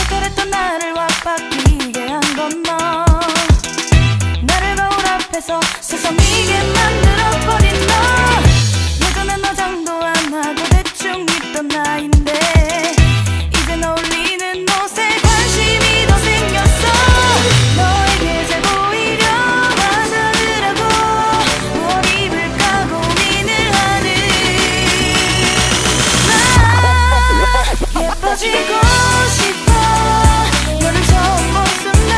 그랬던 나를 와바뀌게 한 건 너. 나를 거울 앞에서 세상이게 만들어버린 너. 예전엔 화장도 안 하고 대충 입던 나인데 이젠 어울리는 옷에 관심이 더 생겼어. 너에게 잘 보이려 화장을 하고 무엇 입을까 고민을 하는 나. 예뻐지고 싶어. 너를 처음 본 순간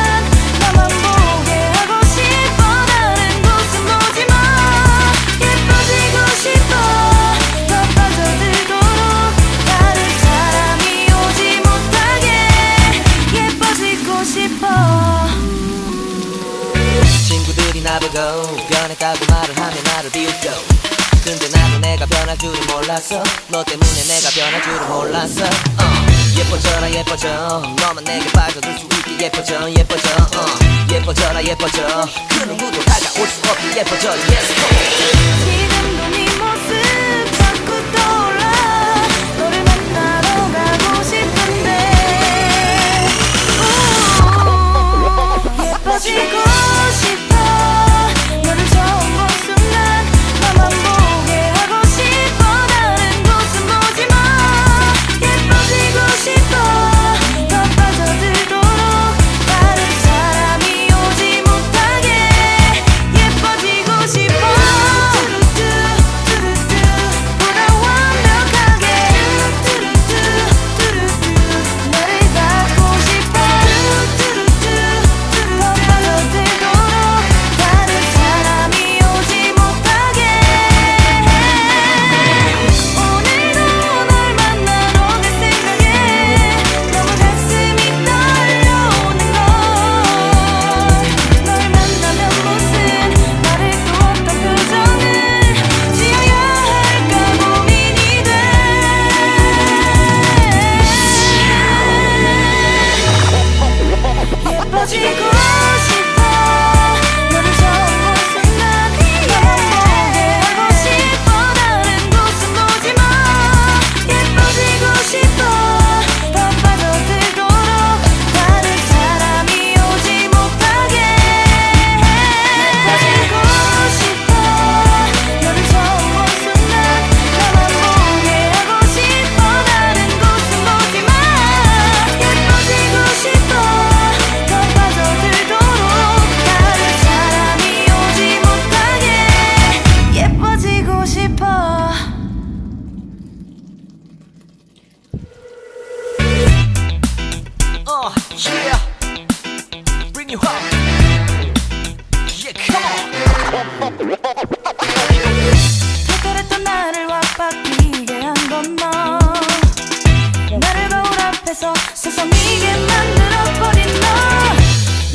나만 보게 하고 싶어. 다른 곳은 보지 마. 예뻐지고 싶어. 더 빠져들도록 다른 사람이 오지 못하게 예뻐지고 싶어. 친구들이 나보고 변했다고 말을 하면 나를 비웃겨. 근데 나도 내가 변할 줄은 몰랐어. 너 때문에 내가 변할 줄은 몰랐어. 예뻐져라 예뻐져. 너만 내게 빠져들 수 있게 예뻐져 예뻐져. 예뻐져라 예뻐져. 그 누구도 다가올 수 없게 예뻐져. Yes 지금도 네 모습 자꾸 떠올라. 너를 만나러 가고 싶은데 예뻐지고 싶어. 너를 처음 본 순간 나만 보게 하고 싶어. 다른 곳은 보지 마. 예뻐지고 싶어. 더 빠져들도록 다른 사람이 오지 못하게 예뻐지고 싶어. 보다 완벽하게 나를 갖고 싶어. 더 빠져들도록 다른 사람이 오지 못하게. 오늘도 널 만나러 갈 생각에 너무 가슴이 떨려오는 걸. 널 만나면 무슨 말을 또 어떤 표정을 지어야 할까 고민이 돼. 예뻐지고 싶어. 너를 처음 본 순간 나만 보게 하고 싶어. 다른 곳은 보지 마. 예뻐지고 싶어. 더 빠져들도록 다른 사람이 오지 못하게 예뻐지고 싶어. 너를 처음 본 순간 나만 보게 하고 싶어. 다른 곳은 보지 마. 예뻐지고 싶어. 더 빠져들도록 다른 사람이 오지 못하게 예뻐지고 싶어. yeah. Bring you home. Yeah come on. 그랬던 나를 와바뀌게 한 건 너. 나를 거울 앞에서 세상이게 만들어버린 너.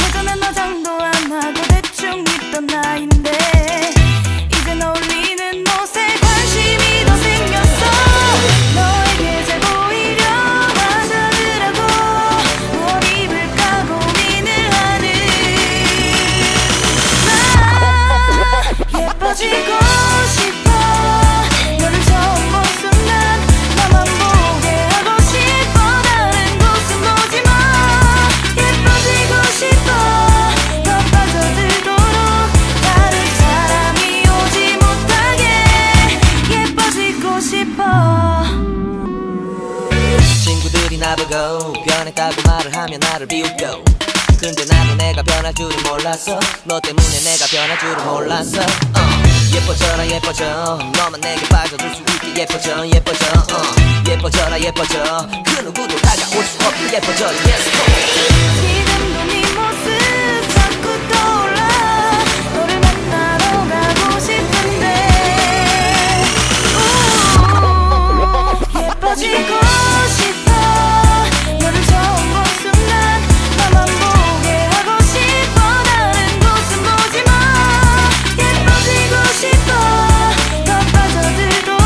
예전엔 화장도 안 하고 대충 입던 나인데 이젠 어울리는 옷에 관심이 더 생겼어. 너에게 잘 보이려 화장을 하고 무엇 입을까 고민을 하는 나. 예뻐지고 싶어. 너를 처음 본 순간 나만 보게 하고 싶어. 다른 곳은 보지 마. 예뻐지고 싶어. 더 빠져들도록 다른 사람이 오지 못하게 예뻐지고 싶어. 친구들이 나보고 변했다고 말을 하면 나를 비웃겨. 근데 나도 내가 변할 줄은 몰랐어. 너 때문에 내가 변할 줄은 몰랐어. 예뻐져라 예뻐져. 너만 내게 빠져들 수 있게 예뻐져 예뻐져. 예뻐져라 예뻐져. 그 누구도 다가올 수 없게 예뻐져. Yes 지금도 네 모습 자꾸 떠올라. 너를 만나러 가고 싶은데 예뻐지고 싶어. 너를 처음 본 순간 나만 보게 하고 싶어. 다른 곳은 보지 마. 예뻐지고 싶어. 더 빠져들도록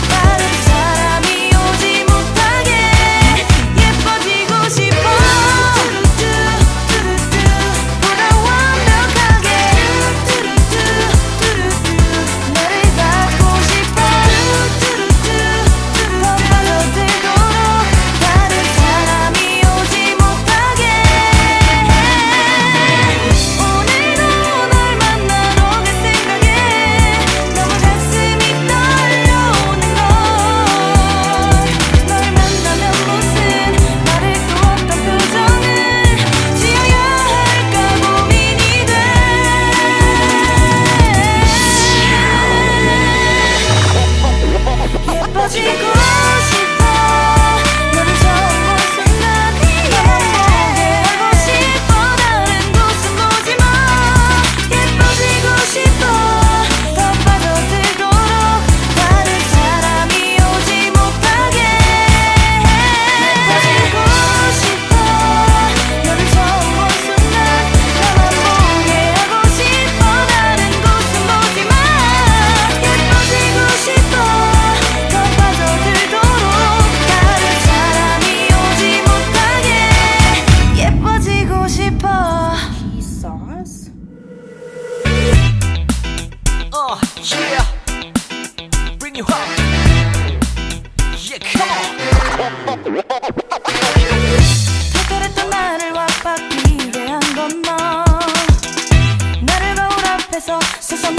다른 사람이 오지 못하게 예뻐지고 싶어. 예뻐지고 싶어 너를 처음 본 순간 나만 보게 하고 싶어 다른 곳은 보지마 예뻐지고 싶어 더 빠져들도록 다른 사람이 오지 못하게 예뻐지고 싶어 너를 처음 본 순간 나만 보게 하고 싶어 다른 곳은 보지마 예뻐지고 싶어 더 빠져들도록 다른 사람이 오지 못하게 예뻐지고 싶어 Yeah, bring you home. Yeah, come on. 털털했던 나를 확 바뀌게 한 건 너 나를 거울 앞에서 서서